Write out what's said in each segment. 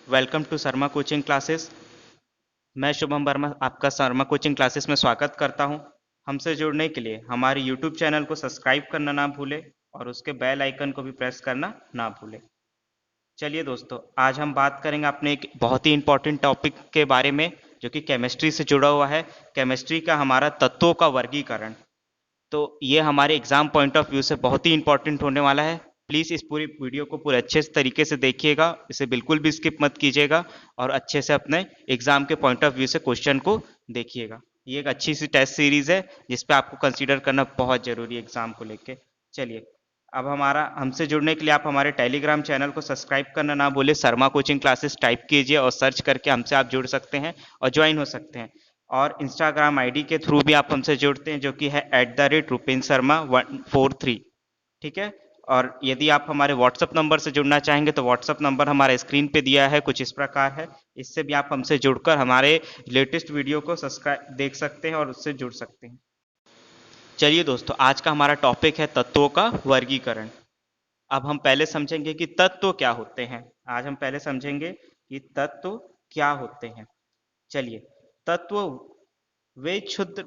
Welcome to Sharma coaching classes. मैं शुभम वर्मा आपका Sharma coaching classes में स्वागत करता हूं। हमसे जुड़ने के लिए हमारे यूट्यूब चैनल को सब्सक्राइब करना ना भूलें और उसके बेल आइकन को भी प्रेस करना ना भूलें। चलिए दोस्तों, आज हम बात करेंगे अपने एक बहुत ही इंपॉर्टेंट टॉपिक के बारे में जो कि केमिस्ट्री से जुड़ा हुआ है। केमिस्ट्री का हमारा तत्वों का वर्गीकरण। तो ये हमारे एग्जाम पॉइंट ऑफ व्यू से बहुत ही इंपॉर्टेंट होने वाला है। प्लीज़ इस पूरी वीडियो को पूरे अच्छे तरीके से देखिएगा, इसे बिल्कुल भी स्किप मत कीजिएगा और अच्छे से अपने एग्जाम के पॉइंट ऑफ व्यू से क्वेश्चन को देखिएगा। ये एक अच्छी सी टेस्ट सीरीज है जिस पे आपको कंसीडर करना बहुत ज़रूरी है एग्जाम को लेके। चलिए, अब हमारा हमसे जुड़ने के लिए आप हमारे टेलीग्राम चैनल को सब्सक्राइब करना ना भूलें। शर्मा कोचिंग क्लासेस टाइप कीजिए और सर्च करके हमसे आप जुड़ सकते हैं और ज्वाइन हो सकते हैं। और इंस्टाग्राम आईडी के थ्रू भी आप हमसे जुड़ते हैं जो कि है @rupenshर्मा143। ठीक है। और यदि आप हमारे व्हाट्सअप नंबर से जुड़ना चाहेंगे तो व्हाट्सअप नंबर हमारे स्क्रीन पे दिया है, कुछ इस प्रकार है। इससे भी आप हमसे जुड़कर हमारे लेटेस्ट वीडियो को सब्सक्राइब देख सकते हैं और उससे जुड़ सकते हैं। चलिए दोस्तों, आज का हमारा टॉपिक है तत्वों का वर्गीकरण। अब हम पहले समझेंगे कि तत्व क्या होते हैं। आज हम पहले समझेंगे कि तत्व क्या होते हैं। चलिए, तत्व वे क्षुद्र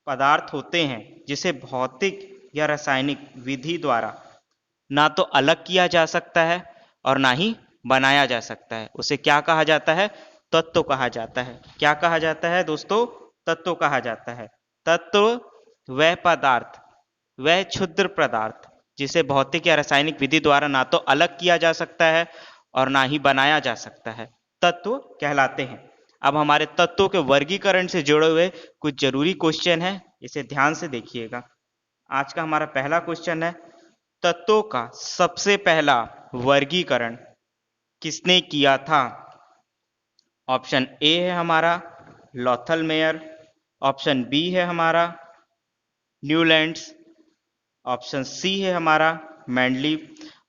पदार्थ होते हैं जिसे भौतिक या रासायनिक विधि द्वारा ना तो अलग किया जा सकता है और ना ही बनाया जा सकता है। उसे क्या कहा जाता है? तत्व कहा जाता है। क्या कहा जाता है दोस्तों? तत्व कहा जाता है। तत्व वह पदार्थ, वह क्षुद्र पदार्थ जिसे भौतिक या रासायनिक विधि द्वारा ना तो अलग किया जा सकता है और ना ही बनाया जा सकता है, तत्व कहलाते हैं। अब हमारे तत्वों के वर्गीकरण से जुड़े हुए कुछ जरूरी क्वेश्चन है, इसे ध्यान से देखिएगा। आज का हमारा पहला क्वेश्चन है, तत्वों का सबसे पहला वर्गीकरण किसने किया था? ऑप्शन ए है हमारा लॉथल मेयर, ऑप्शन बी है हमारा न्यूलैंड्स, ऑप्शन सी है हमारा मैंडलीव,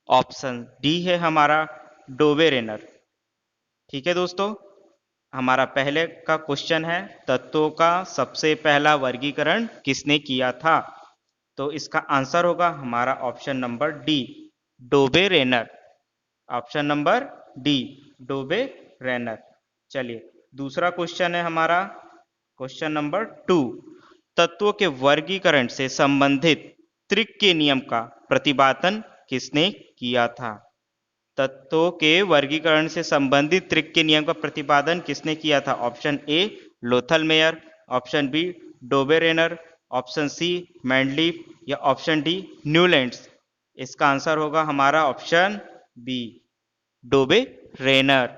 ऑप्शन डी है हमारा डोबेरेनर। ठीक है दोस्तों, हमारा पहले का क्वेश्चन है, तत्वों का सबसे पहला वर्गीकरण किसने किया था? तो इसका आंसर होगा हमारा option number D, Dobereiner. Option number D, Dobereiner. चलिए, दूसरा क्वेश्चन है हमारा क्वेश्चन नंबर 2, तत्वों के वर्गीकरण से संबंधित त्रिक के नियम का प्रतिपादन किसने किया था? तत्वों के वर्गीकरण से संबंधित त्रिक के नियम का प्रतिपादन किसने किया था? Option A Lothar Meyer, option B Dobereiner, option C Mendeleev या ऑप्शन डी न्यूलैंड्स। इसका आंसर होगा हमारा ऑप्शन बी, डोबेरेनर।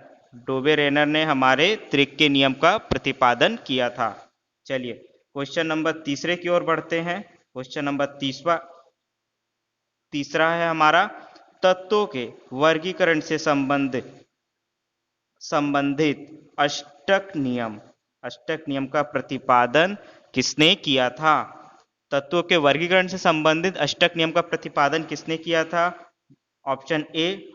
डोबेरेनर ने हमारे त्रिक के नियम का प्रतिपादन किया था। चलिए, क्वेश्चन नंबर तीसरे की ओर बढ़ते हैं। क्वेश्चन नंबर तीसरा है हमारा, तत्वों के वर्गीकरण से संबंधित अष्टक नियम का प्रतिपादन किसने किया था? तत्वों के वर्गीकरण से संबंधित अष्टक नियम का प्रतिपादन किसने किया था? ऑप्शन ए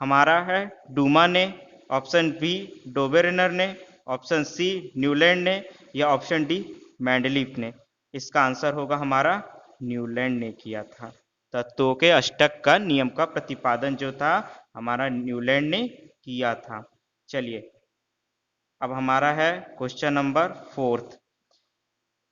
हमारा है डूमा ने, ऑप्शन बी डोबेरेनर ने, ऑप्शन सी न्यूलैंड ने या ऑप्शन डी मैंडलीफ ने। इसका आंसर होगा हमारा न्यूलैंड ने किया था। तत्वों के अष्टक का नियम का प्रतिपादन जो था हमारा न्यूलैंड ने किया था। चलिए, अब हमारा है क्वेश्चन नंबर 4।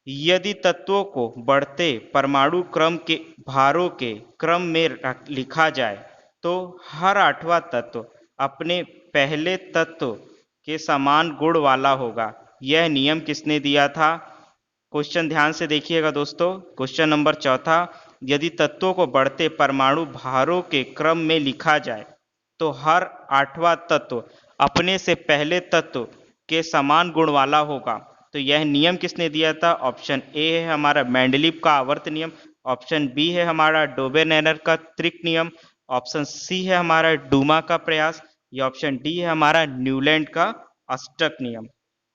यदि तत्वों को बढ़ते परमाणु क्रम के भारों के क्रम में लिखा जाए तो हर आठवां तत्व अपने पहले तत्व के समान गुण वाला होगा। यह नियम किसने दिया था? क्वेश्चन ध्यान से देखिएगा दोस्तों। क्वेश्चन नंबर 4, यदि तत्वों को बढ़ते परमाणु भारों के क्रम में लिखा जाए तो हर आठवां तत्व अपने से पहले तत्व के समान गुण वाला होगा। तो यह नियम किसने दिया था? ऑप्शन ए है हमारा मेंडलीव का आवर्त नियम, ऑप्शन बी है हमारा डोबेरेनर का त्रिक नियम, ऑप्शन सी है हमारा डूमा का प्रयास या ऑप्शन डी है हमारा न्यूलैंड का अष्टक नियम।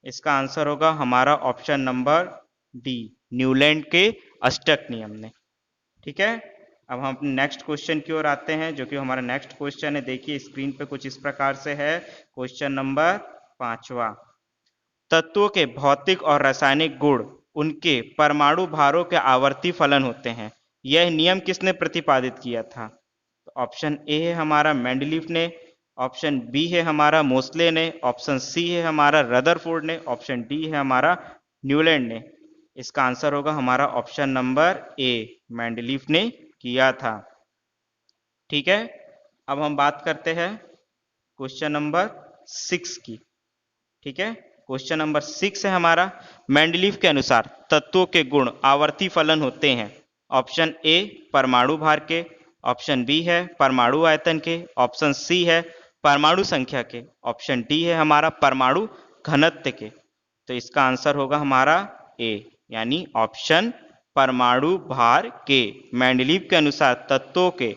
इसका आंसर होगा हमारा ऑप्शन नंबर डी, न्यूलैंड के अष्टक नियम ने। ठीक है, अब हम अपने नेक्स्ट क्वेश्चन की ओर आते हैं जो कि हमारा नेक्स्ट क्वेश्चन है। देखिए स्क्रीन पे कुछ इस प्रकार से है। क्वेश्चन नंबर 5, तत्वों के भौतिक और रासायनिक गुण उनके परमाणु भारों के आवर्ती फलन होते हैं। यह नियम किसने प्रतिपादित किया था? तो ऑप्शन ए है हमारा मेंडलीफ ने, ऑप्शन बी है हमारा मोस्ले ने, ऑप्शन सी है हमारा रदरफोर्ड ने, ऑप्शन डी है हमारा न्यूलैंड ने। इसका आंसर होगा हमारा ऑप्शन नंबर ए, मेंडलीफ ने किया था। ठीक है, अब हम बात करते हैं क्वेश्चन नंबर 6 की। ठीक है, क्वेश्चन नंबर 6 है हमारा, मेंडलीफ के अनुसार तत्वों के गुण आवर्ती फलन होते हैं। ऑप्शन ए परमाणु भार के, ऑप्शन बी है परमाणु आयतन के, ऑप्शन सी है परमाणु संख्या के, ऑप्शन डी है हमारा परमाणु घनत्व के। तो इसका आंसर होगा हमारा ए, यानी ऑप्शन परमाणु भार के। मेंडलीफ के अनुसार तत्वों के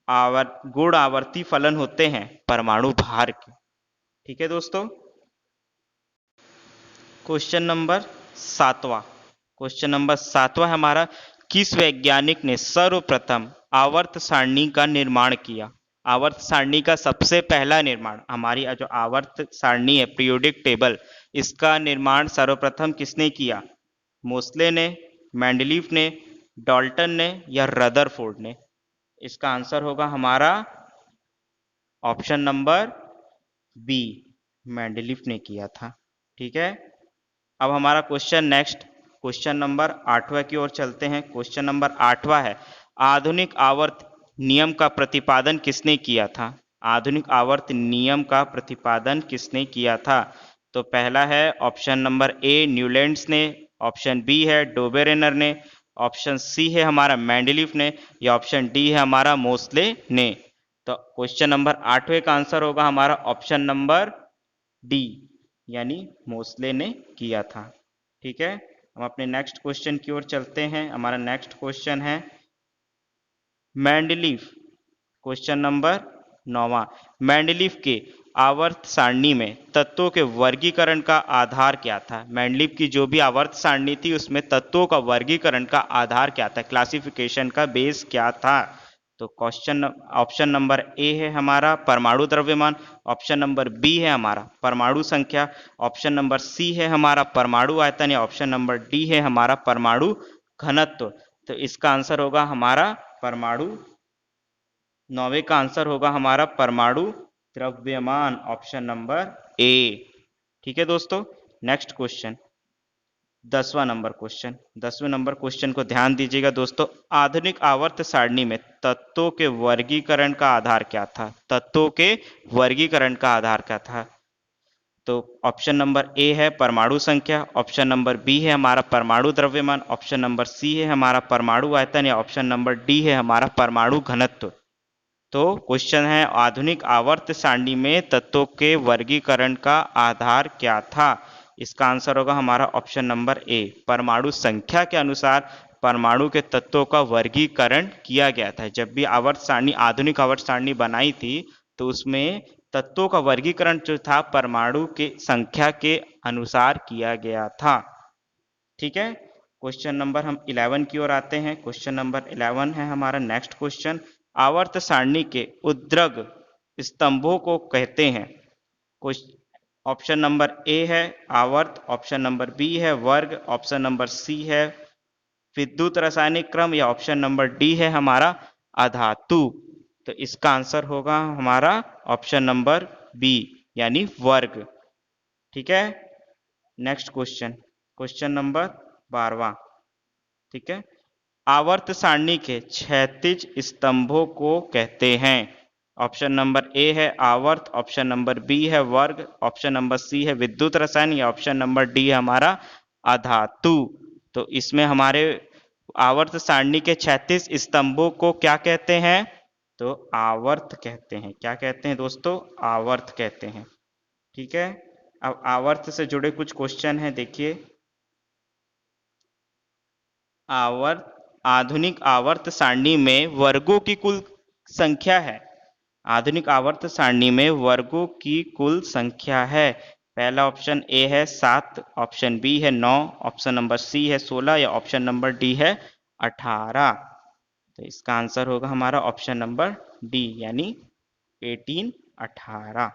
गुण आवर्ती फलन होते हैं परमाणु भार के। ठीक है दोस्तों, क्वेश्चन नंबर 7वां। क्वेश्चन नंबर 7वां हमारा, किस वैज्ञानिक ने सर्वप्रथम आवर्त सारणी का निर्माण किया? आवर्त सारणी का सबसे पहला निर्माण, हमारी जो आवर्त सारणी है पीरियोडिक टेबल, इसका निर्माण सर्वप्रथम किसने किया? मोस्ले ने, मेंडलीफ ने, डाल्टन ने या रदरफोर्ड ने? इसका आंसर होगा हमारा ऑप्शन नंबर बी, मेंडलीफ ने किया था। ठीक है, अब हमारा क्वेश्चन नेक्स्ट क्वेश्चन नंबर 8वां की ओर चलते हैं। क्वेश्चन नंबर 8वां है, आधुनिक आवर्त नियम का प्रतिपादन किसने किया था? आधुनिक आवर्त नियम का प्रतिपादन किसने किया था? तो पहला है ऑप्शन नंबर ए न्यूलैंड्स ने, ऑप्शन बी है डोबेरेनर ने, ऑप्शन सी है हमारा मेंडलीफ ने या ऑप्शन डी है हमारा मोस्ले ने। तो क्वेश्चन नंबर 8वें का आंसर होगा हमारा ऑप्शन नंबर डी, यानी मोस्ले ने किया था। ठीक है, हम अपने नेक्स्ट क्वेश्चन की ओर चलते हैं। हमारा नेक्स्ट क्वेश्चन है मेंडलीफ, क्वेश्चन नंबर 9वां, मेंडलीफ के आवर्त सारणी में तत्वों के वर्गीकरण का आधार क्या था? मेंडलीफ की जो भी आवर्त सारणी थी उसमें तत्वों का वर्गीकरण का आधार क्या था, क्लासिफिकेशन का बेस क्या था? तो क्वेश्चन ऑप्शन नंबर ए है हमारा परमाणु द्रव्यमान, ऑप्शन नंबर बी है हमारा परमाणु संख्या, ऑप्शन नंबर सी है हमारा परमाणु आयतन या ऑप्शन नंबर डी है हमारा परमाणु घनत्व। तो इसका आंसर होगा हमारा परमाणु, 9वें का आंसर होगा हमारा परमाणु द्रव्यमान, ऑप्शन नंबर ए। ठीक है दोस्तों, नेक्स्ट क्वेश्चन 10वां नंबर क्वेश्चन। 10वें नंबर क्वेश्चन को ध्यान दीजिएगा दोस्तों, आधुनिक आवर्त सारणी में तत्वों के वर्गीकरण का आधार क्या था? तत्वों के वर्गीकरण का आधार क्या था? तो ऑप्शन नंबर ए है परमाणु संख्या, ऑप्शन नंबर बी है हमारा परमाणु द्रव्यमान, ऑप्शन नंबर सी है हमारा परमाणु आयतन या ऑप्शन नंबर डी है हमारा परमाणु घनत्व। तो क्वेश्चन है आधुनिक आवर्त सारणी में तत्वों के वर्गीकरण का आधार क्या था? इसका आंसर होगा हमारा ऑप्शन नंबर ए, परमाणु संख्या के अनुसार परमाणु के तत्वों का वर्गीकरण किया गया था। जब भी आवर्त सारणी, आधुनिक आवर्त सारणी बनाई थी तो उसमें तत्वों का वर्गीकरण जो था परमाणु के संख्या के अनुसार किया गया था। ठीक है, क्वेश्चन नंबर हम 11 की ओर आते हैं। क्वेश्चन नंबर 11 है हमारा नेक्स्ट क्वेश्चन, आवर्त सारणी के उद्र्ग स्तंभों को कहते हैं? ऑप्शन नंबर ए है आवर्त, ऑप्शन नंबर बी है वर्ग, ऑप्शन नंबर सी है विद्युत रासायनिक क्रम या ऑप्शन नंबर डी है हमारा अधातु। तो इसका आंसर होगा हमारा ऑप्शन नंबर बी, यानी वर्ग। ठीक है, नेक्स्ट क्वेश्चन क्वेश्चन नंबर 12वां। ठीक है, आवर्त सारणी के क्षैतिज स्तंभों को कहते हैं? ऑप्शन नंबर ए है आवर्त, ऑप्शन नंबर बी है वर्ग, ऑप्शन नंबर सी है विद्युत रसायन या ऑप्शन नंबर डी है हमारा अधातु। तो इसमें हमारे आवर्त सारणी के क्षैतिज स्तंभों को क्या कहते हैं? तो आवर्त कहते हैं। क्या कहते हैं दोस्तों? आवर्त कहते हैं। ठीक है, अब आवर्त से जुड़े कुछ क्वेश्चन हैं, देखिए। आवर्त, आधुनिक आवर्त सारणी में वर्गों की कुल संख्या है? आधुनिक आवर्त सारणी में वर्गों की कुल संख्या है। पहला ऑप्शन ए है 7, ऑप्शन बी है 9, ऑप्शन नंबर सी है 16 या ऑप्शन नंबर डी है 18। तो इसका आंसर होगा हमारा ऑप्शन नंबर डी, यानी 18, 18।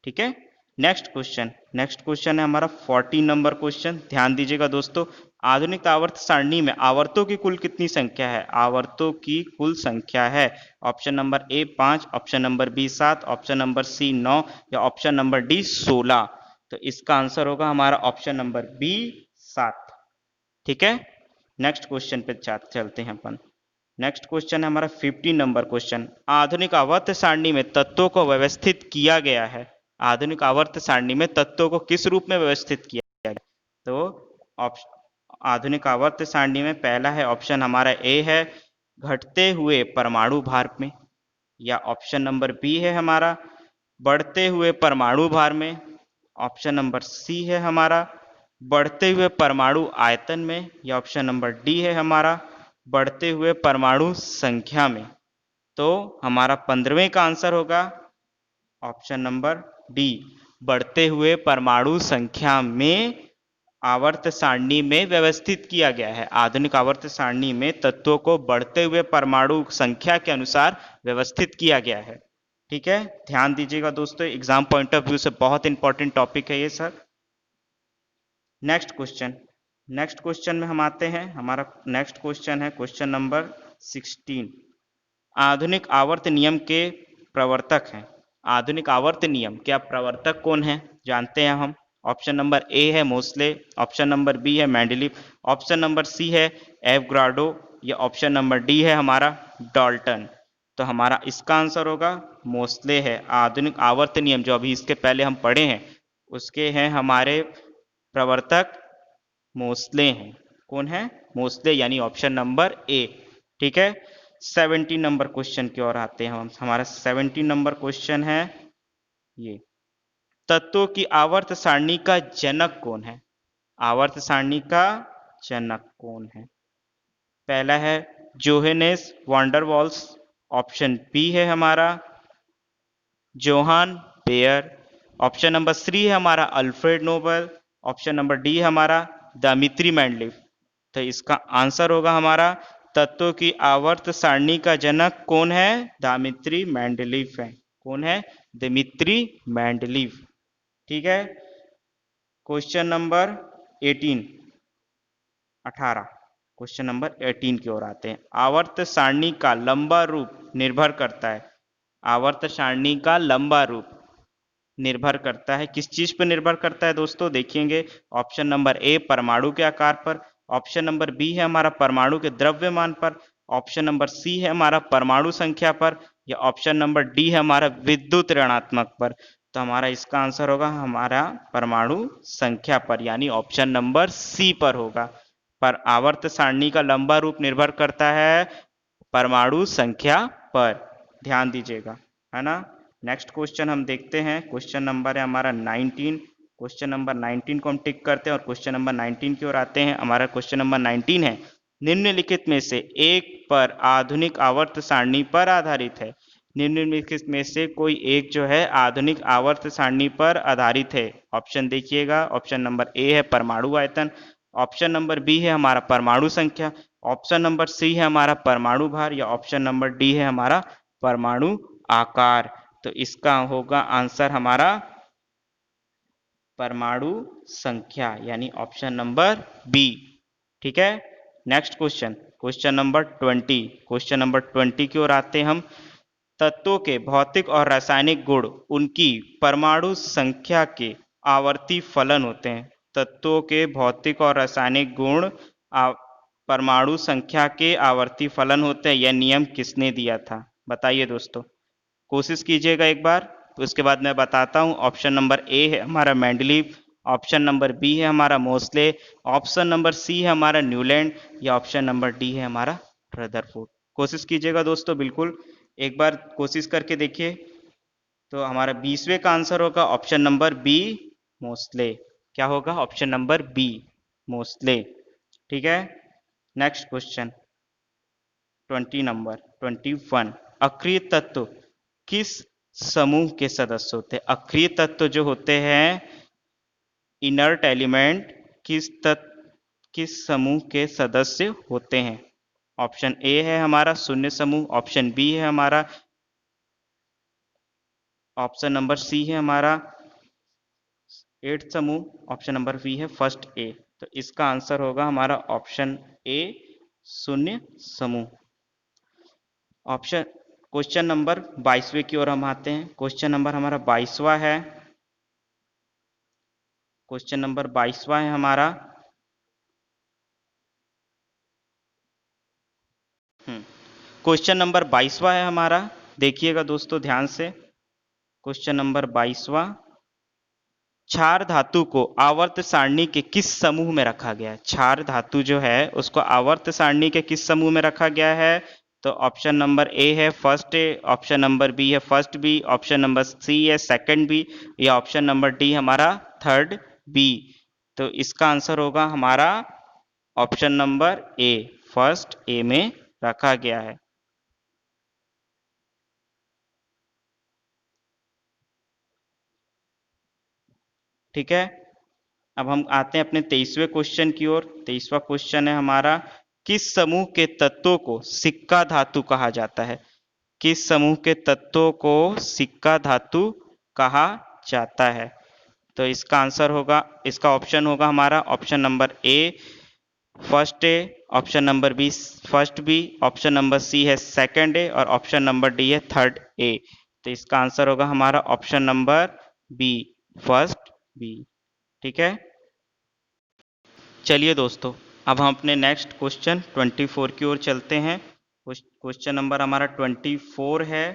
ठीक है, नेक्स्ट क्वेश्चन है हमारा 14 नंबर क्वेश्चन। ध्यान दीजिएगा दोस्तों, आधुनिक आवर्त सारणी में आवर्तों की कुल कितनी संख्या है? आवर्तों की कुल संख्या है option number A 5, option number B 7, option number C 9 या ऑप्शन नंबर डी 16। तो इसका आंसर होगा हमारा ऑप्शन नंबर बी 7। ठीक है, नेक्स्ट क्वेश्चन पे चलते हैं अपन। नेक्स्ट क्वेश्चन है हमारा 15 नंबर क्वेश्चन। आधुनिक आवर्त सारणी में तत्वों को व्यवस्थित किया गया है। आधुनिक आवर्त सारणी में तत्वों को किस रूप में व्यवस्थित किया गया है? तो आधुनिक आवर्त सारणी में पहला है ऑप्शन हमारा ए है घटते हुए परमाणु भार में, या ऑप्शन नंबर बी है हमारा बढ़ते हुए परमाणु भार में, ऑप्शन नंबर सी है हमारा बढ़ते हुए परमाणु आयतन में, या ऑप्शन नंबर डी है हमारा बढ़ते हुए परमाणु संख्या में। तो हमारा 15वें का आंसर होगा ऑप्शन नंबर डी, बढ़ते हुए परमाणु संख्या में आवर्त सारणी में व्यवस्थित किया गया है। आधुनिक आवर्त सारणी में तत्वों को बढ़ते हुए परमाणु संख्या के अनुसार व्यवस्थित किया गया है। ठीक है, ध्यान दीजिएगा दोस्तों, एग्जाम पॉइंट ऑफ व्यू से बहुत इंपॉर्टेंट टॉपिक है ये सर। नेक्स्ट क्वेश्चन में हम आते हैं। हमारा नेक्स्ट क्वेश्चन है क्वेश्चन नंबर 16। आधुनिक आवर्त नियम के प्रवर्तक हैं। आधुनिक आवर्त नियम के प्रवर्तक कौन है जानते हैं हम। ऑप्शन नंबर ए है मोस्ले, ऑप्शन नंबर बी है मेंडलीव, ऑप्शन नंबर सी है एवोगाड्रो, या ऑप्शन नंबर डी है हमारा डाल्टन। तो हमारा इसका आंसर होगा मोस्ले है। आधुनिक आवर्त नियम जो अभी इसके पहले हम पढ़े हैं उसके हैं हमारे प्रवर्तक मोस्ले हैं। कौन है? मोस्ले, यानी ऑप्शन नंबर ए। ठीक है, 17 नंबर क्वेश्चन की ओर आते हैं हम। हमारा 17 नंबर क्वेश्चन है ये, तत्वों की आवर्त सारणी का जनक कौन है? आवर्त सारणी का जनक कौन है? पहला है जोहेनेस वांडरवाल्स, ऑप्शन बी है हमारा जोहान बेयर, ऑप्शन नंबर 3 है हमारा Alfred Nobel, option number D है हमारा दिमित्री मेंडलीव। तो इसका आंसर होगा हमारा तत्वों की आवर्त सारणी का जनक कौन है? दिमित्री मेंडलीव है। कौन है? Dmitry Mendeleev. ठीक है, क्वेश्चन नंबर 18 क्वेश्चन नंबर 18 की ओर आते हैं। आवर्त सारणी का लंबा रूप निर्भर करता है। आवर्त सारणी का लंबा रूप निर्भर करता है किस चीज पर निर्भर करता है दोस्तों? देखेंगे ऑप्शन नंबर ए परमाणु के आकार पर, ऑप्शन नंबर बी है हमारा परमाणु के द्रव्यमान पर, ऑप्शन नंबर सी है हमारा परमाणु संख्या पर, या ऑप्शन नंबर डी है हमारा विद्युत ऋणात्मक पर। तो हमारा इसका आंसर होगा हमारा परमाणु संख्या पर, यानी ऑप्शन नंबर सी पर होगा। पर आवर्त सारणी का लंबा रूप निर्भर करता है परमाणु संख्या पर, ध्यान दीजिएगा, है ना। नेक्स्ट क्वेश्चन हम देखते हैं। क्वेश्चन नंबर है हमारा 19। क्वेश्चन नंबर 19 को हम टिक करते हैं और क्वेश्चन नंबर 19 की ओर आते हैं। हमारा क्वेश्चन नंबर 19 है, निम्नलिखित में से एक पर आधुनिक आवर्त सारणी पर आधारित है। निम्नलिखित में से कोई एक जो है आधुनिक आवर्त सारणी पर आधारित है। ऑप्शन देखिएगा, ऑप्शन नंबर ए है परमाणु आयतन, ऑप्शन नंबर बी है हमारा परमाणु संख्या, ऑप्शन नंबर सी है हमारा परमाणु भार, या ऑप्शन नंबर डी है हमारा परमाणु आकार। तो इसका होगा आंसर हमारा परमाणु संख्या, यानी ऑप्शन नंबर बी। ठीक है, next question, question number 20। Question number 20 की ओर आते हैं हम। तत्वों के भौतिक और रासायनिक गुण उनकी परमाणु संख्या के आवर्ती फलन होते हैं। तत्वों के भौतिक और रासायनिक गुण परमाणु संख्या के आवर्ती फलन होते हैं। यह नियम किसने दिया था? बताइए दोस्तों, कोशिश कीजिएगा एक बार, तो उसके बाद मैं बताता हूँ। ऑप्शन नंबर ए है हमारा मेंडलीव, ऑप्शन नंबर बी है हमारा मोस्ले, ऑप्शन नंबर सी है हमारा न्यूलैंड, या ऑप्शन नंबर डी है हमारा रदरफोर्ड। कोशिश कीजिएगा दोस्तों, बिल्कुल एक बार कोशिश करके देखिए। तो हमारा 20वें का आंसर होगा ऑप्शन नंबर बी मोस्ले। क्या होगा? Option number B Mosley. ठीक है, नेक्स्ट क्वेश्चन 20 नंबर 21। अक्रिय तत्व किस समूह के सदस्य होते हैं? अक्रिय तत्व जो होते हैं इनर्ट एलिमेंट किस समूह के सदस्य होते हैं? ऑप्शन ए है हमारा शून्य समूह, ऑप्शन बी है हमारा, ऑप्शन नंबर सी है हमारा 8 समूह, ऑप्शन नंबर बी है फर्स्ट ए। तो इसका आंसर होगा हमारा ऑप्शन ए, शून्य समूह। ऑप्शन क्वेश्चन नंबर 22वें की ओर हम आते हैं। क्वेश्चन नंबर हमारा 22वां है। क्वेश्चन नंबर 22वां है हमारा। क्वेश्चन नंबर 22वां है हमारा। देखिएगा दोस्तों ध्यान से। क्वेश्चन नंबर 22वां, क्षार धातु को आवर्त सारणी के किस समूह में रखा गया है? क्षार धातु जो है उसको आवर्त सारणी के किस समूह में रखा गया है? तो ऑप्शन नंबर ए है first A, option number B है first B, option number C है सेकंड बी, या ऑप्शन नंबर डी हमारा थर्ड बी। तो इसका आंसर होगा हमारा option number A, first A में रखा गया है। ठीक है, अब हम आते हैं अपने 23वें क्वेश्चन की ओर। 23वां क्वेश्चन है हमारा, किस समूह के तत्वों को सिक्का धातु कहा जाता है? किस समूह के तत्वों को सिक्का धातु कहा जाता है? तो इसका आंसर होगा, इसका ऑप्शन होगा हमारा option number A first A, option number B first B, option number C है सेकंड ए, और ऑप्शन नंबर डी है थर्ड ए। तो इसका आंसर होगा हमारा option number B, first B. ठीक है, चलिए दोस्तों अब हम अपने नेक्स्ट क्वेश्चन 24 की ओर चलते हैं। क्वेश्चन नंबर हमारा 24 है,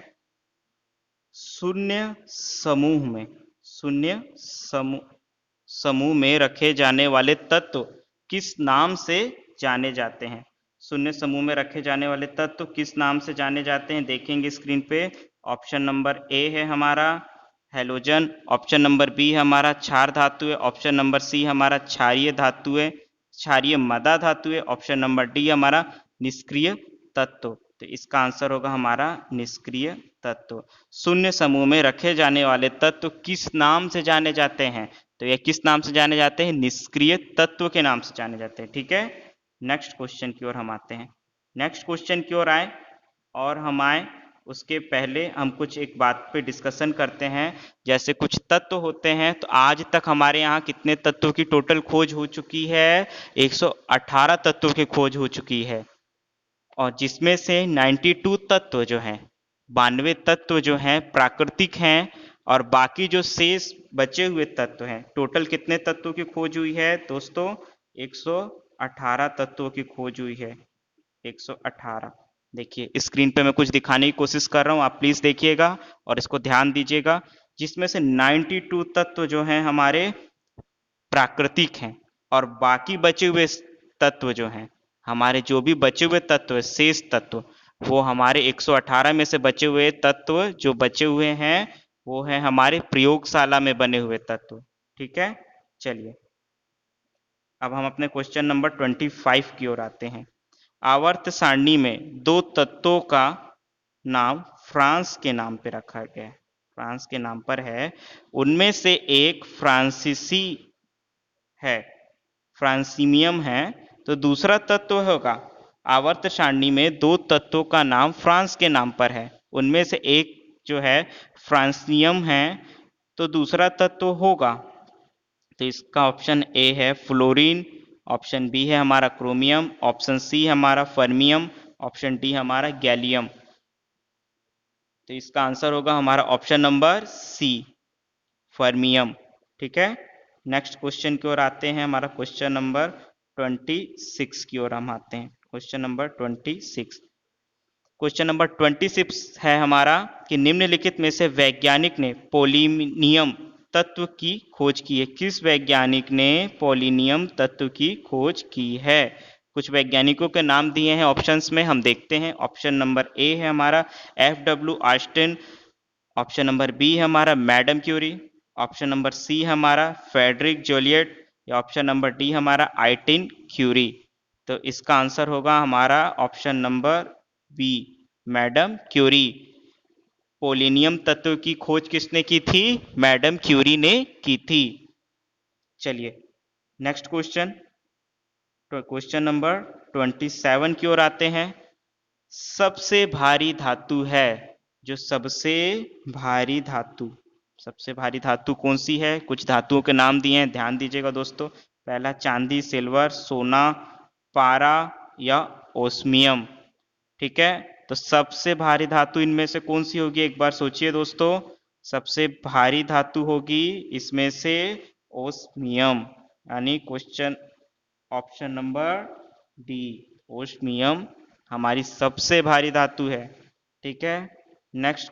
शून्य समूह में, शून्य समूह में रखे जाने वाले तत्व किस नाम से जाने जाते हैं? शून्य समूह में रखे जाने वाले तत्व किस नाम से जाने जाते हैं? देखेंगे स्क्रीन पे। ऑप्शन नंबर ए है हमारा हैलोजन, ऑप्शन नंबर बी है हमारा क्षार धातु है, ऑप्शन नंबर सी हमारा क्षारीय धातु है, क्षारीय मदा धातु है, ऑप्शन नंबर डी हमारा निष्क्रिय तत्व। तो इसका आंसर होगा हमारा निष्क्रिय तत्व। शून्य समूह में रखे जाने वाले तत्व किस नाम से जाने जाते हैं? तो ये किस नाम से जाने जाते हैं? निष्क्रिय तत्व के नाम से जाने जाते हैं। ठीक है, नेक्स्ट क्वेश्चन की ओर हम आते हैं। नेक्स्ट क्वेश्चन की ओर आए और हम आए उसके पहले हम कुछ एक बात पे डिस्कशन करते हैं। जैसे कुछ तत्व होते हैं, तो आज तक हमारे यहाँ कितने तत्वों की टोटल खोज हो चुकी है? 118 तत्वों की खोज हो चुकी है, और जिसमें से 92 तत्व जो हैं, 92 तत्व जो हैं प्राकृतिक हैं, और बाकी जो शेष बचे हुए तत्व हैं, टोटल कितने तत्वों की खोज हुई है दोस्तों? 118 तत्वों की खोज हुई है, 118। देखिए स्क्रीन पे मैं कुछ दिखाने की कोशिश कर रहा हूँ, आप प्लीज देखिएगा और इसको ध्यान दीजिएगा। जिसमें से 92 तत्व जो हैं हमारे प्राकृतिक हैं, और बाकी बचे हुए तत्व जो हैं, हमारे जो भी बचे हुए तत्व शेष तत्व, वो हमारे 118 में से बचे हुए तत्व जो बचे हुए हैं वो है हमारे प्रयोगशाला में बने हुए तत्व। ठीक है, चलिए अब हम अपने क्वेश्चन नंबर 25 की ओर आते हैं। आवर्त सारणी में दो तत्वों का नाम फ्रांस के नाम पे रखा गया है, फ्रांस के नाम पर है। उनमें से एक फ्रांसीसी है, फ्रांसीमियम है, तो दूसरा तत्व होगा। आवर्त सारणी में दो तत्वों का नाम फ्रांस के नाम पर है, उनमें से एक जो है फ्रांसियम है, तो दूसरा तत्व होगा। तो इसका ऑप्शन ए है फ्लोरीन, ऑप्शन बी है हमारा क्रोमियम, ऑप्शन सी है हमारा फर्मियम, ऑप्शन डी हमारा गैलियम। तो इसका आंसर होगा हमारा ऑप्शन नंबर सी, फर्मियम। ठीक है, नेक्स्ट क्वेश्चन की ओर आते हैं। हमारा क्वेश्चन नंबर 26 की ओर हम आते हैं। क्वेश्चन नंबर 26, क्वेश्चन नंबर 26 है हमारा कि निम्नलिखित में से वैज्ञानिक ने पोलिनियम तत्व की खोज की है? किस वैज्ञानिक ने पोलिनियम तत्व की खोज की है? कुछ वैज्ञानिकों के नाम दिए हैं ऑप्शंस में, हम देखते हैं। ऑप्शन नंबर ए है हमारा FW Austin, option number B है हमारा madam Curie, option number C है हमारा फेडरिक जोलियट, या ऑप्शन नंबर डी हमारा आइटिन क्यूरी। तो इसका आंसर होगा हमारा option number B, madam Curie. Polonium तत्व की खोज किसने की थी? मैडम क्यूरी ने की थी। चलिए नेक्स्ट क्वेश्चन, तो क्वेश्चन नंबर 27 की ओर आते हैं। सबसे भारी धातु है, जो सबसे भारी धातु सबसे भारी धातु कौन सी है? कुछ धातुओं के नाम दिए हैं, ध्यान दीजिएगा दोस्तों। पहला चांदी, सिल्वर, सोना, पारा या ओस्मियम। ठीक है, तो सबसे भारी धातु इनमें से कौन सी होगी? एक बार सोचिए दोस्तों। सबसे भारी धातु होगी इसमें से ओस्मियम, यानी question option number D, osmium हमारी सबसे भारी धातु है। ठीक है, नेक्स्ट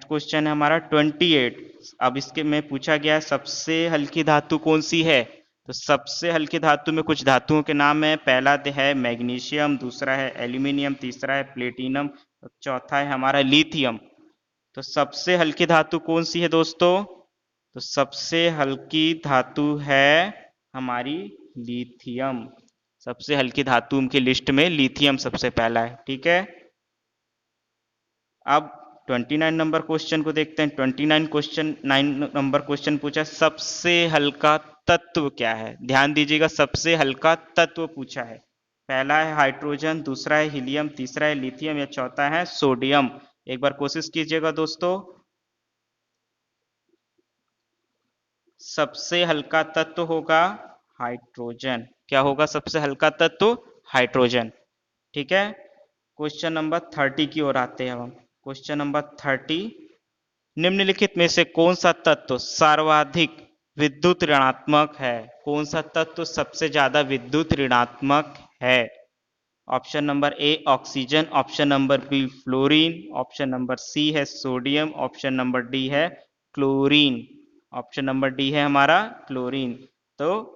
क्वेश्चन है हमारा 28। अब इसके में पूछा गया है सबसे हल्की धातु कौन सी है? तो सबसे हल्की धातु में कुछ धातुओं के नाम है। पहला है मैग्नीशियम, दूसरा है एल्यूमिनियम, तीसरा है प्लेटिनम, चौथा है हमारा लिथियम। तो सबसे हल्की धातु कौन सी है दोस्तों? तो सबसे हल्की धातु है हमारी लिथियम। सबसे हल्की धातु की लिस्ट में लिथियम सबसे पहला है। ठीक है, अब 29 नंबर क्वेश्चन को देखते हैं। 9 नंबर क्वेश्चन पूछा सबसे हल्का तत्व क्या है? ध्यान दीजिएगा, सबसे हल्का तत्व पूछा है। पहला है हाइड्रोजन, दूसरा है हीलियम, तीसरा है लिथियम या चौथा है सोडियम। एक बार कोशिश कीजिएगा दोस्तों। सबसे हल्का तत्व होगा हाइड्रोजन। क्या होगा सबसे हल्का तत्व? हाइड्रोजन। ठीक है, क्वेश्चन नंबर 30 की ओर आते हैं हम। क्वेश्चन नंबर 30, निम्नलिखित में से कौन सा तत्व सर्वाधिक विद्युत ऋणात्मक है? कौन सा तत्व सबसे ज्यादा विद्युत ऋणात्मक है? Option number A oxygen, option number B fluorine, option number C है सोडियम, ऑप्शन नंबर डी है क्लोरीन। ऑप्शन नंबर डी है हमारा क्लोरीन। तो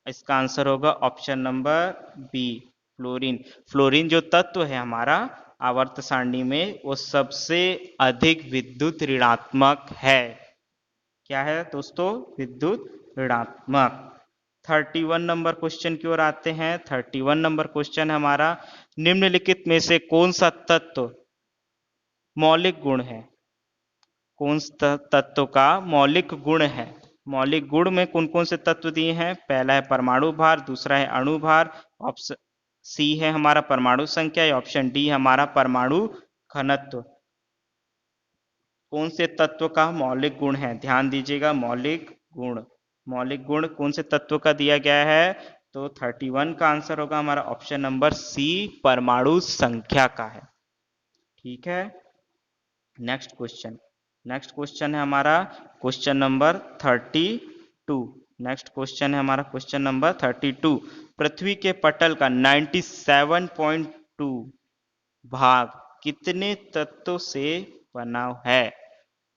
इसका आंसर होगा option number B, fluorine. Fluorine जो तत्व है हमारा आवर्त सारणी में, वो सबसे अधिक विद्युत ऋणात्मक है। क्या है दोस्तों? विद्युत ऋणात्मक। 31 नंबर क्वेश्चन की ओर आते हैं। 31 नंबर क्वेश्चन हमारा, निम्नलिखित में से कौन सा तत्व मौलिक गुण है? कौन सा तत्व का मौलिक गुण है? मौलिक गुण में कौन कौन से तत्व दिए हैं? पहला है परमाणु भार, दूसरा है अणु भार, ऑप्शन सी है हमारा परमाणु संख्या या ऑप्शन डी हमारा परमाणु घनत्व। कौन से तत्व का मौलिक गुण है? ध्यान दीजिएगा, मौलिक गुण। मौलिक गुण कौन से तत्व का दिया गया है? तो 31 का आंसर होगा हमारा ऑप्शन नंबर सी, परमाणु संख्या का है। ठीक है, नेक्स्ट क्वेश्चन है हमारा क्वेश्चन नंबर 32। नेक्स्ट क्वेश्चन है हमारा क्वेश्चन नंबर 32। पृथ्वी के पटल का 97.2 भाग कितने तत्वों से बना है?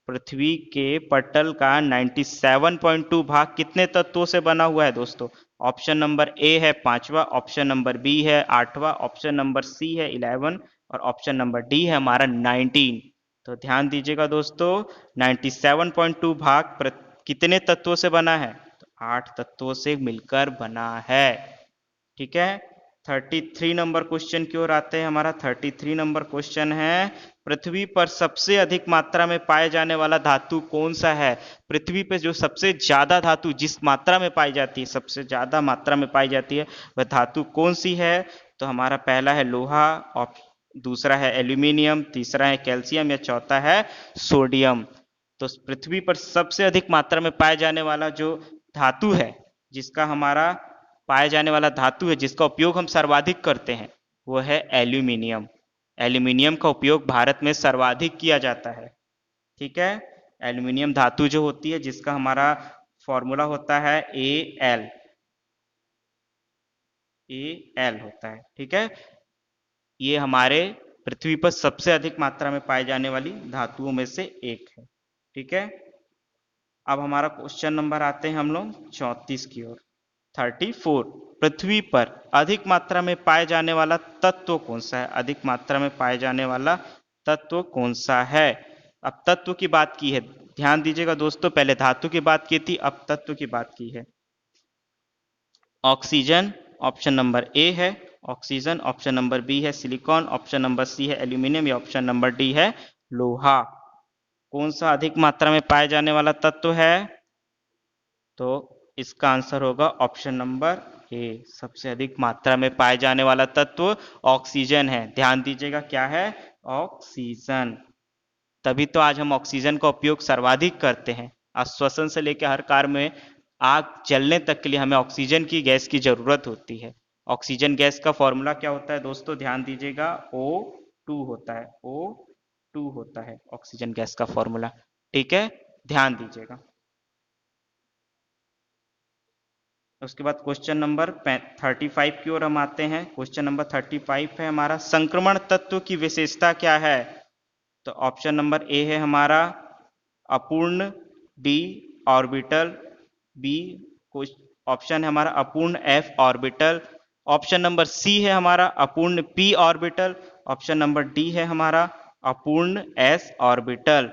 पृथ्वी के पटल का 97.2 भाग कितने तत्वों से बना हुआ है दोस्तों? ऑप्शन नंबर ए है 5वां, ऑप्शन नंबर बी है 8वां, ऑप्शन नंबर सी है 11 और ऑप्शन नंबर डी है हमारा 19। तो ध्यान दीजिएगा दोस्तों, 97.2 भाग कितने तत्वों से बना है? तो 8 तत्वों से मिलकर बना है। ठीक है, 33 नंबर क्वेश्चन की ओर आते हैं। हमारा 33 नंबर क्वेश्चन है, पृथ्वी पर सबसे अधिक मात्रा में पाए जाने वाला धातु कौन सा है? पृथ्वी पर जो सबसे ज्यादा धातु जिस मात्रा में पाई जाती है, सबसे ज्यादा मात्रा में पाई जाती है, वह धातु कौन सी है? तो हमारा पहला है लोहा, दूसरा है एल्यूमिनियम, तीसरा है कैल्शियम या चौथा है सोडियम। तो पृथ्वी पर सबसे अधिक मात्रा में पाए जाने वाला जो धातु है, जिसका हमारा पाए जाने वाला धातु है जिसका उपयोग हम सर्वाधिक करते हैं, वो है एल्यूमिनियम। एल्यूमिनियम का उपयोग भारत में सर्वाधिक किया जाता है। ठीक है, एल्यूमिनियम धातु जो होती है जिसका हमारा फॉर्मूला होता है एल, एल होता है। ठीक है, ये हमारे पृथ्वी पर सबसे अधिक मात्रा में पाई जाने वाली धातुओं में से एक है। ठीक है, अब हमारा क्वेश्चन नंबर आते हैं हम लोग 34 की ओर। 34, पृथ्वी पर अधिक मात्रा में पाए जाने वाला तत्व कौन सा है? अधिक मात्रा में पाए जाने वाला तत्व कौन सा है? अब तत्व की बात की है, ध्यान दीजिएगा दोस्तों, पहले धातु की बात की थी, अब तत्व की बात की है। ऑक्सीजन ऑप्शन नंबर ए है ऑक्सीजन, ऑप्शन नंबर बी है सिलिकॉन, ऑप्शन नंबर सी है एल्यूमिनियम या ऑप्शन नंबर डी है लोहा। कौन सा अधिक मात्रा में पाए जाने वाला तत्व है? तो इसका आंसर होगा ऑप्शन नंबर ए, सबसे अधिक मात्रा में पाए जाने वाला तत्व ऑक्सीजन है। ध्यान दीजिएगा क्या है? ऑक्सीजन। तभी तो आज हम ऑक्सीजन का उपयोग सर्वाधिक करते हैं। आश्वासन से लेकर हर कार्य में आग जलने तक के लिए हमें ऑक्सीजन की गैस की जरूरत होती है। ऑक्सीजन गैस का फॉर्मूला क्या होता है दोस्तों, ध्यान दीजिएगा, O2 होता है, O2 होता है ऑक्सीजन गैस का फॉर्मूला। ठीक है, ध्यान दीजिएगा। उसके बाद क्वेश्चन नंबर 35 की ओर हम आते हैं। क्वेश्चन नंबर 35 है हमारा, संक्रमण तत्व की विशेषता क्या है? तो ऑप्शन नंबर ए है हमारा अपूर्ण डी ऑर्बिटल, बी ऑप्शन है हमारा अपूर्ण F orbital, option number C है हमारा अपूर्ण P orbital, option number D है हमारा अपूर्ण एस ऑर्बिटल।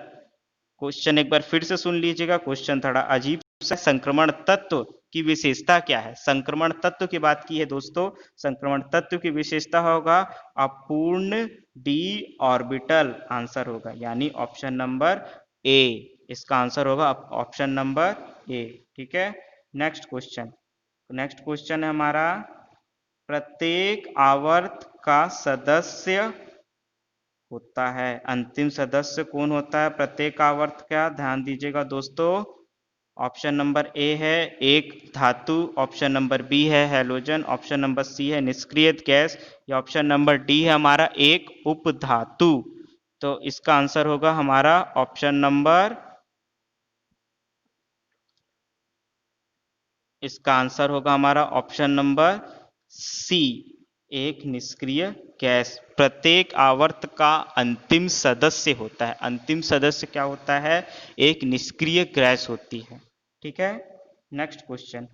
क्वेश्चन एक बार फिर से सुन लीजिएगा, क्वेश्चन थोड़ा अजीब सा। संक्रमण तत्व की विशेषता क्या है? संक्रमण तत्व की बात की है दोस्तों, संक्रमण तत्व की विशेषता होगा अपूर्ण डी ऑर्बिटल, आंसर होगा यानी ऑप्शन नंबर ए, इसका आंसर होगा ऑप्शन नंबर ए। ठीक है, नेक्स्ट क्वेश्चन है हमारा, प्रत्येक आवर्त का सदस्य होता है, अंतिम सदस्य कौन होता है प्रत्येक आवर्त का? ध्यान दीजिएगा दोस्तों, ऑप्शन नंबर ए है एक धातु, ऑप्शन नंबर बी है हैलोजन, ऑप्शन नंबर सी है निष्क्रिय गैस, या ऑप्शन नंबर डी है हमारा एक उपधातु। तो इसका आंसर होगा हमारा ऑप्शन नंबर, इसका आंसर होगा हमारा ऑप्शन नंबर सी, एक निष्क्रिय गैस प्रत्येक आवर्त का अंतिम सदस्य होता है। अंतिम सदस्य क्या होता है? एक निष्क्रिय गैस होती है। ठीक है, नेक्स्ट क्वेश्चन।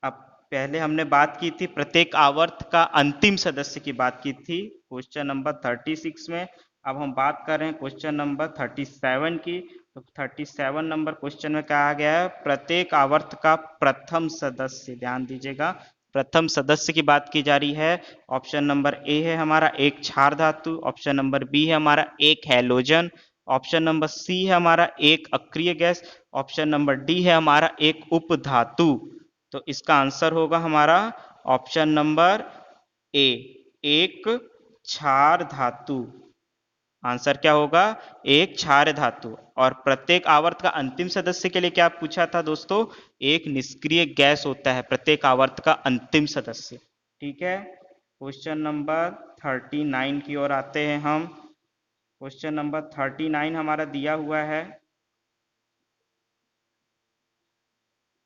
अब पहले हमने बात की थी प्रत्येक आवर्त का अंतिम सदस्य की बात की थी क्वेश्चन नंबर 36 में। अब हम बात कर रहे हैं क्वेश्चन नंबर 37 की। तो 37 नंबर क्वेश्चन में कहा गया है प्रत्येक आवर्त का प्रथम सदस्य, ध्यान दीजिएगा, प्रथम सदस्य की बात की जा रही है। ऑप्शन नंबर ए है हमारा एक क्षार धातु, ऑप्शन नंबर बी है हमारा एक हैलोजन, ऑप्शन नंबर सी है हमारा एक अक्रिय गैस, ऑप्शन नंबर डी है हमारा एक उपधातु। तो इसका आंसर होगा हमारा ऑप्शन नंबर ए, एक क्षार धातु। आंसर क्या होगा? एक क्षार धातु। और प्रत्येक आवर्त का अंतिम सदस्य के लिए क्या पूछा था दोस्तों? एक निष्क्रिय गैस होता है प्रत्येक आवर्त का अंतिम सदस्य। ठीक है, क्वेश्चन नंबर 39 की ओर आते हैं हम। क्वेश्चन नंबर 39 हमारा दिया हुआ है,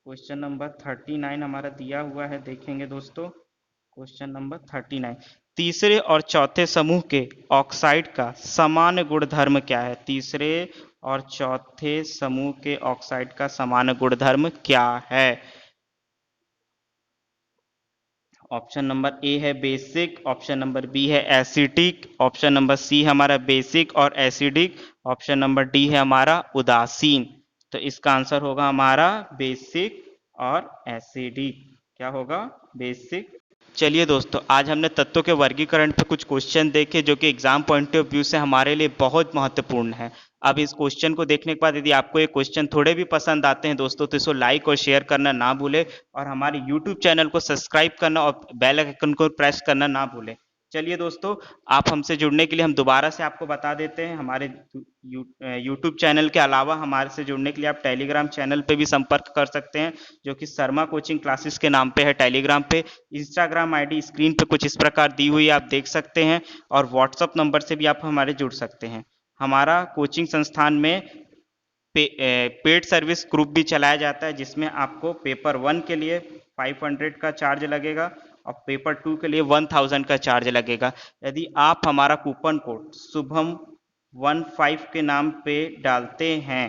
क्वेश्चन नंबर 39 हमारा दिया हुआ है, देखेंगे दोस्तों। क्वेश्चन नंबर 39, तीसरे और चौथे समूह के ऑक्साइड का सामान्य गुणधर्म क्या है? तीसरे और चौथे समूह के ऑक्साइड का सामान्य गुणधर्म क्या है? ऑप्शन नंबर ए है बेसिक, ऑप्शन नंबर बी है एसिडिक, ऑप्शन नंबर सी हमारा बेसिक और एसिडिक, ऑप्शन नंबर डी है हमारा उदासीन। तो इसका आंसर होगा हमारा बेसिक और एसिडिक। क्या होगा? बेसिक। चलिए दोस्तों, आज हमने तत्वों के वर्गीकरण पे कुछ क्वेश्चन देखे जो कि एग्जाम पॉइंट ऑफ व्यू से हमारे लिए बहुत महत्वपूर्ण है। अब इस क्वेश्चन को देखने के बाद यदि आपको ये क्वेश्चन थोड़े भी पसंद आते हैं दोस्तों, तो इसको लाइक और शेयर करना ना भूलें, और हमारे यूट्यूब चैनल को सब्सक्राइब करना और बेल आइकन को प्रेस करना ना भूलें। चलिए दोस्तों, आप हमसे जुड़ने के लिए हम दोबारा से आपको बता देते हैं, हमारे यूट्यूब चैनल के अलावा हमारे से जुड़ने के लिए आप टेलीग्राम चैनल पे भी संपर्क कर सकते हैं, जो कि शर्मा कोचिंग क्लासेस के नाम पे है टेलीग्राम पे। इंस्टाग्राम आईडी स्क्रीन पे कुछ इस प्रकार दी हुई है, आप देख सकते हैं, और व्हाट्सअप नंबर से भी आप हमारे जुड़ सकते हैं। हमारा कोचिंग संस्थान में पेड सर्विस ग्रुप भी चलाया जाता है, जिसमें आपको पेपर 1 के लिए 500 का चार्ज लगेगा और पेपर 2 के लिए 1000 का चार्ज लगेगा। यदि आप हमारा कूपन कोड शुभम 15 के नाम पे डालते हैं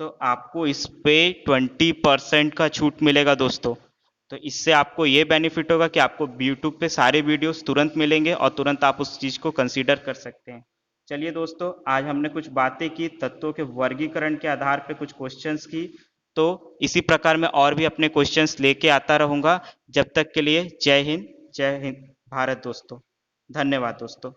तो आपको इस पे 20% का छूट मिलेगा दोस्तों। तो इससे आपको ये बेनिफिट होगा कि आपको यूट्यूब पे सारे वीडियोस तुरंत मिलेंगे और तुरंत आप उस चीज़ को कंसीडर कर सकते हैं। चलिए दोस्तों, आज हमने कुछ बातें की तत्वों के वर्गीकरण के आधार पे, कुछ क्वेश्चंस की। तो इसी प्रकार मैं और भी अपने क्वेश्चंस लेके आता रहूँगा। जब तक के लिए जय हिंद भारत दोस्तों। धन्यवाद दोस्तों।